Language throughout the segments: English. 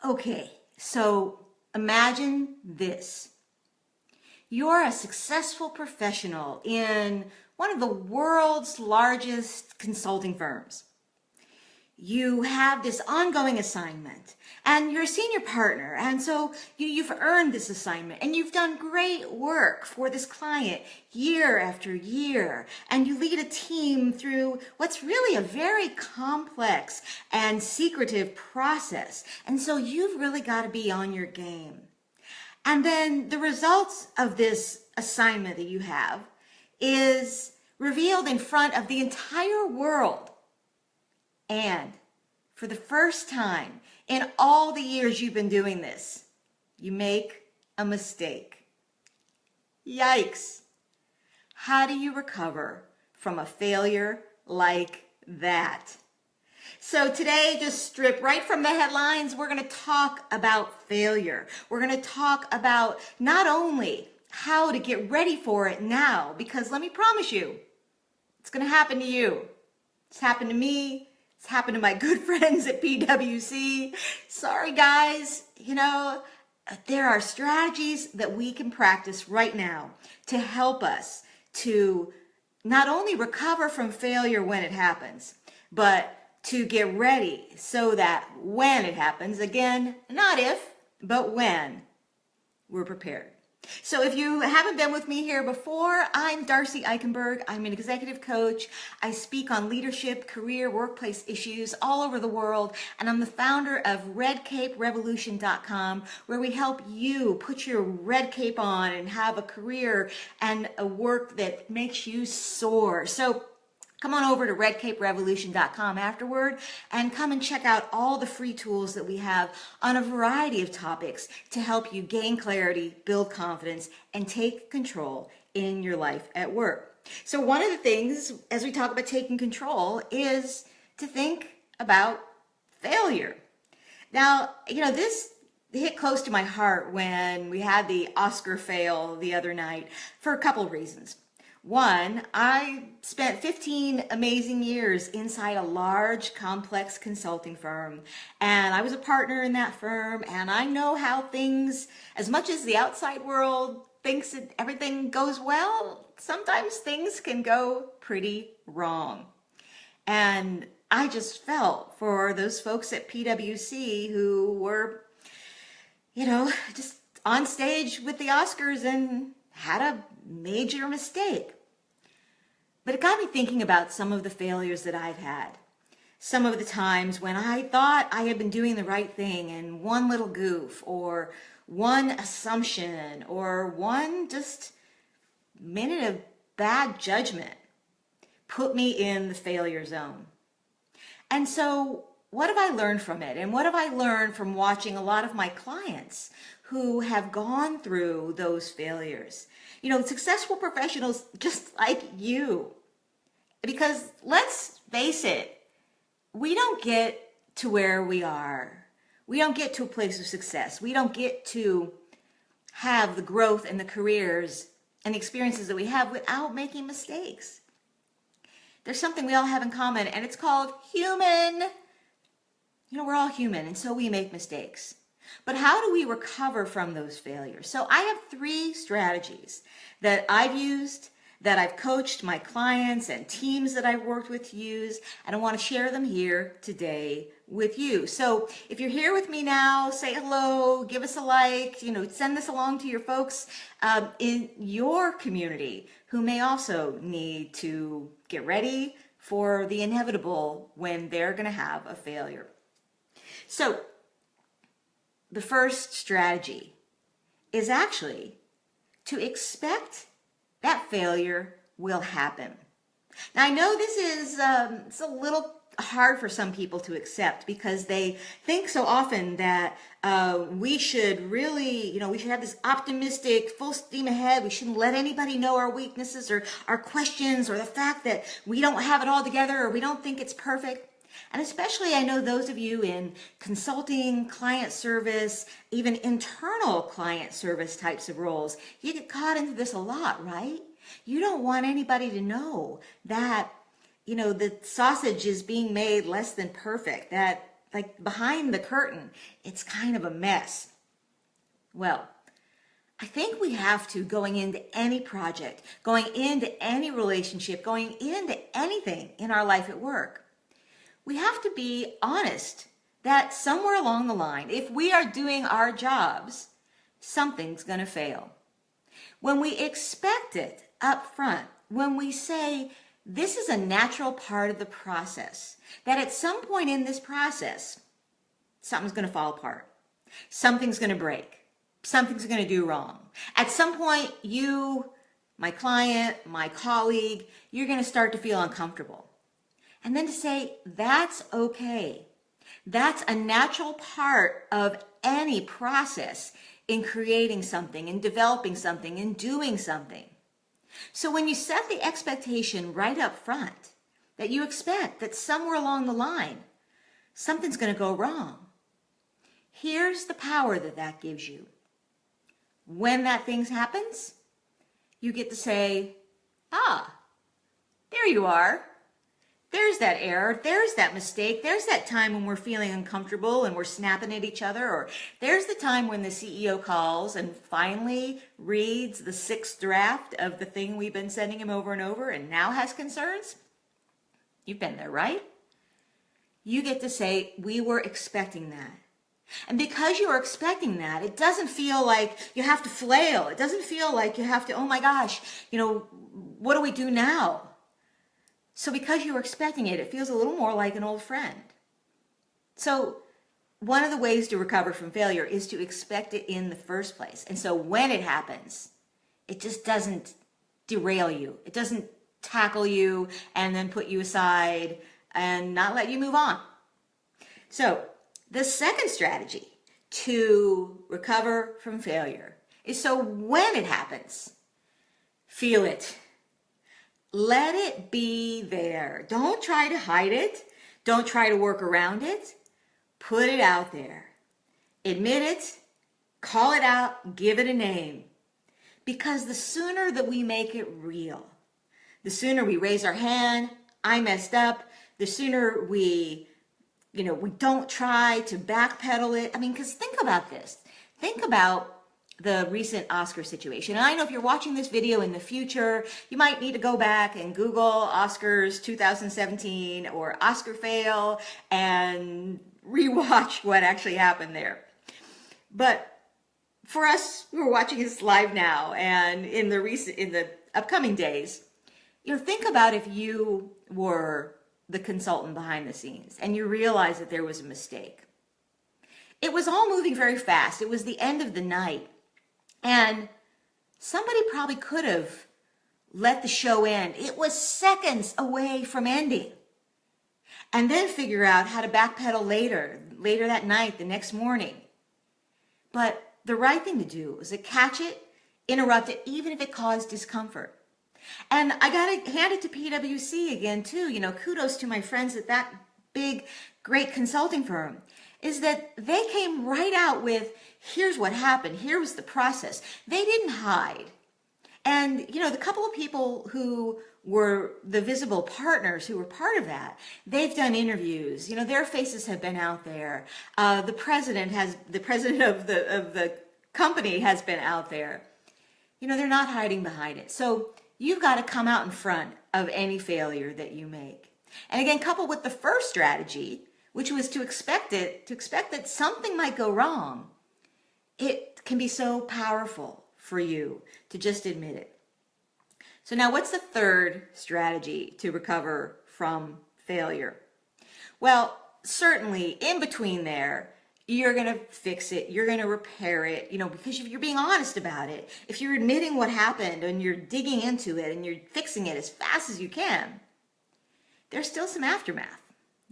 Okay, so imagine this. You're a successful professional in one of the world's largest consulting firms. You have this ongoing assignment and you're a senior partner, and so you've earned this assignment and you've done great work for this client year after year, and you lead a team through what's really a very complex and secretive process, and so you've really got to be on your game. And then the results of this assignment that you have is revealed in front of the entire world. And for the first time in all the years you've been doing this, you make a mistake. Yikes. How do you recover from a failure like that? So today, just strip right from the headlines, we're going to talk about failure. We're going to talk about not only how to get ready for it now, because let me promise you, it's going to happen to you. It's happened to me. It's happened to my good friends at PwC. Sorry, guys. There are strategies that we can practice right now to help us to not only recover from failure when it happens, but to get ready so that when it happens, again, not if, but when, we're prepared. So if you haven't been with me here before, I'm Darcy Eikenberg. I'm an executive coach. I speak on leadership, career, workplace issues all over the world, and I'm the founder of redcaperevolution.com, where we help you put your red cape on and have a career and a work that makes you soar. So come on over to redcaperevolution.com afterward and come and check out all the free tools that we have on a variety of topics to help you gain clarity, build confidence, and take control in your life at work. So one of the things, as we talk about taking control, is to think about failure. Now, this hit close to my heart when we had the Oscar fail the other night for a couple of reasons. One, I spent 15 amazing years inside a large, complex consulting firm, and I was a partner in that firm, and I know how things, as much as the outside world thinks that everything goes well, sometimes things can go pretty wrong. And I just felt for those folks at PwC who were, just on stage with the Oscars and had a major mistake. But it got me thinking about some of the failures that I've had. Some of the times when I thought I had been doing the right thing and one little goof or one assumption or one just minute of bad judgment put me in the failure zone. And so what have I learned from it? And what have I learned from watching a lot of my clients who have gone through those failures? Successful professionals just like you. Because let's face it, we don't get to where we are. We don't get to a place of success. We don't get to have the growth and the careers and the experiences that we have without making mistakes. There's something we all have in common, and it's called human. We're all human, and so we make mistakes. But how do we recover from those failures? So I have 3 strategies that I've used, that I've coached my clients and teams that I've worked with to use, and I want to share them here today with you. So if you're here with me now, say hello, give us a like, send this along to your folks in your community who may also need to get ready for the inevitable when they're going to have a failure. So the first strategy is actually to expect that failure will happen. Now, I know this is it's a little hard for some people to accept because they think so often that we should really, we should have this optimistic, full steam ahead. We shouldn't let anybody know our weaknesses or our questions or the fact that we don't have it all together or we don't think it's perfect. And especially I know those of you in consulting, client service, even internal client service types of roles, you get caught into this a lot, right? You don't want anybody to know that, the sausage is being made less than perfect, that like behind the curtain, it's kind of a mess. Well, I think we have to, going into any project, going into any relationship, going into anything in our life at work, we have to be honest that somewhere along the line, if we are doing our jobs, something's going to fail. When we expect it up front, when we say, this is a natural part of the process, that at some point in this process, something's going to fall apart. Something's going to break. Something's going to do wrong. At some point, you, my client, my colleague, you're going to start to feel uncomfortable. And then to say, that's okay. That's a natural part of any process in creating something, in developing something, in doing something. So when you set the expectation right up front, that you expect that somewhere along the line, something's going to go wrong, here's the power that that gives you. When that thing happens, you get to say, there you are. There's that error, there's that mistake, there's that time when we're feeling uncomfortable and we're snapping at each other, or there's the time when the CEO calls and finally reads the 6th draft of the thing we've been sending him over and over and now has concerns. You've been there, right? You get to say, we were expecting that. And because you are expecting that, it doesn't feel like you have to flail. It doesn't feel like you have to, oh my gosh, what do we do now? So because you were expecting it, it feels a little more like an old friend. So one of the ways to recover from failure is to expect it in the first place. And so when it happens, it just doesn't derail you. It doesn't tackle you and then put you aside and not let you move on. So the second strategy to recover from failure is, so when it happens, feel it. Let it be there. Don't try to hide it. Don't try to work around it. Put it out there. Admit it. Call it out. Give it a name. Because the sooner that we make it real, the sooner we raise our hand, I messed up, the sooner we don't try to backpedal it. Because think about this. Think about the recent Oscar situation. And I know if you're watching this video in the future, you might need to go back and Google Oscars 2017 or Oscar fail and rewatch what actually happened there. But for us who are watching this live now and in the upcoming days, think about if you were the consultant behind the scenes and you realize that there was a mistake. It was all moving very fast. It was the end of the night. And somebody probably could have let the show end. It was seconds away from ending. And then figure out how to backpedal later that night, the next morning. But the right thing to do was to catch it, interrupt it, even if it caused discomfort. And I got to hand it to PwC again, too. Kudos to my friends at that big, great consulting firm, is that they came right out with, here's what happened. Here was the process. They didn't hide. And, the couple of people who were the visible partners who were part of that, they've done interviews. Their faces have been out there. The president of the company has been out there. They're not hiding behind it. So you've got to come out in front of any failure that you make. And again, coupled with the first strategy, which was to expect that something might go wrong, it can be so powerful for you to just admit it. So now what's the third strategy to recover from failure? Well, certainly in between there, you're going to fix it. You're going to repair it, because if you're being honest about it, if you're admitting what happened and you're digging into it and you're fixing it as fast as you can, there's still some aftermath,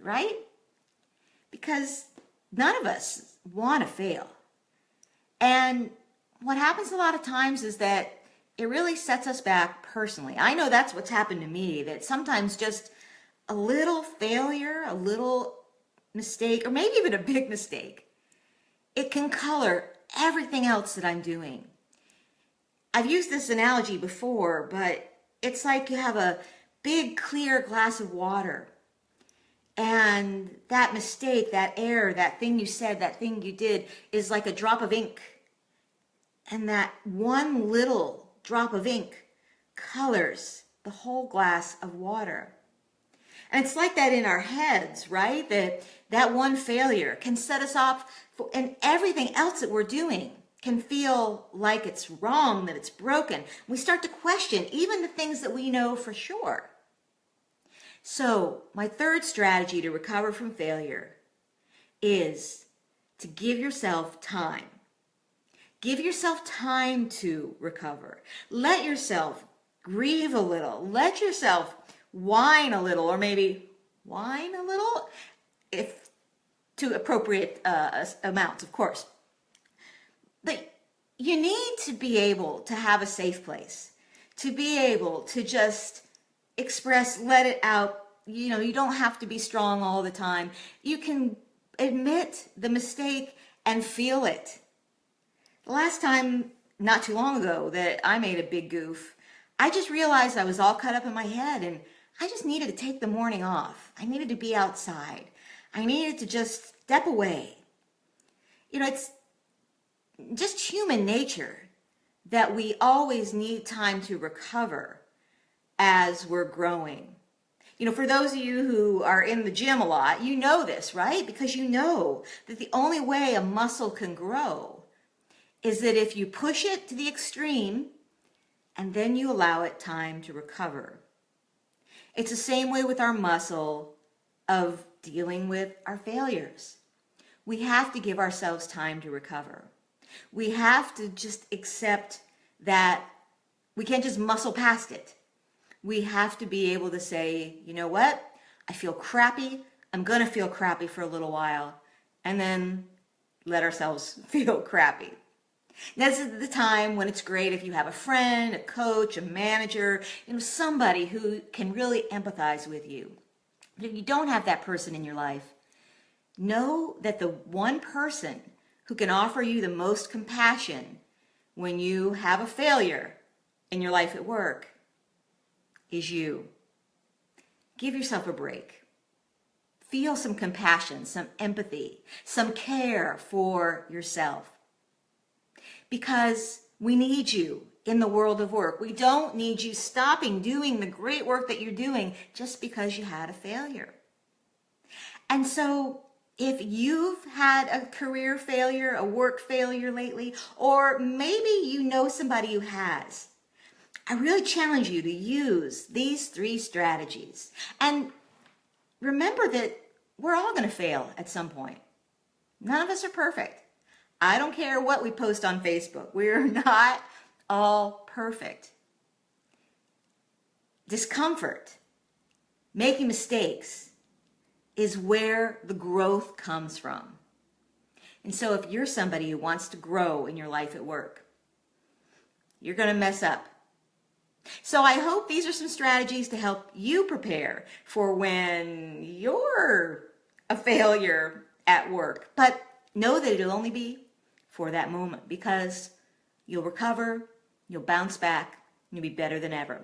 right? Because none of us want to fail. And what happens a lot of times is that it really sets us back personally. I know that's what's happened to me, that sometimes just a little failure, a little mistake, or maybe even a big mistake, it can color everything else that I'm doing. I've used this analogy before, but it's like you have a big clear glass of water. And that mistake, that error, that thing you said, that thing you did is like a drop of ink. And that one little drop of ink colors the whole glass of water. And it's like that in our heads, right? That one failure can set us off and everything else that we're doing can feel like it's wrong, that it's broken. We start to question even the things that we know for sure. So my third strategy to recover from failure is to give yourself time. Give yourself time to recover. Let yourself grieve a little. Let yourself whine a little, or maybe whine a little, if to appropriate amounts, of course. But you need to be able to have a safe place, to be able to just express, let it out. You know, you don't have to be strong all the time. You can admit the mistake and feel it. The last time, not too long ago, that I made a big goof, I just realized I was all cut up in my head and I just needed to take the morning off. I needed to be outside. I needed to just step away. You know, it's just human nature that we always need time to recover as we're growing. You know, for those of you who are in the gym a lot, you know this, right? Because you know that the only way a muscle can grow is that if you push it to the extreme and then you allow it time to recover. It's the same way with our muscle of dealing with our failures. We have to give ourselves time to recover. We have to just accept that we can't just muscle past it. We have to be able to say, you know what? I feel crappy. I'm going to feel crappy for a little while. And then let ourselves feel crappy. Now, this is the time when it's great if you have a friend, a coach, a manager, you know, somebody who can really empathize with you. But if you don't have that person in your life, know that the one person who can offer you the most compassion when you have a failure in your life at work is you. Give yourself a break. Feel some compassion, some empathy, some care for yourself. Because we need you in the world of work. We don't need you stopping doing the great work that you're doing just because you had a failure. And so if you've had a career failure, a work failure lately, or maybe you know somebody who has, I really challenge you to use these 3 strategies. And remember that we're all going to fail at some point. None of us are perfect. I don't care what we post on Facebook. We're not all perfect. Discomfort, making mistakes, is where the growth comes from. And so if you're somebody who wants to grow in your life at work, you're going to mess up. So I hope these are some strategies to help you prepare for when you're a failure at work. But know that it'll only be for that moment, because you'll recover, you'll bounce back, and you'll be better than ever.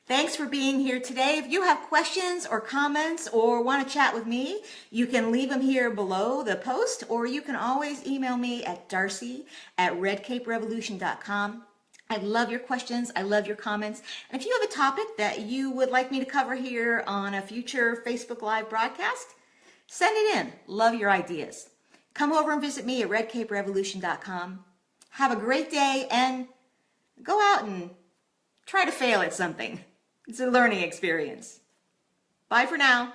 Thanks for being here today. If you have questions or comments or want to chat with me, you can leave them here below the post, or you can always email me at darcy@redcaperevolution.com. I love your questions. I love your comments. And if you have a topic that you would like me to cover here on a future Facebook Live broadcast, send it in. Love your ideas. Come over and visit me at redcaperevolution.com. Have a great day and go out and try to fail at something. It's a learning experience. Bye for now.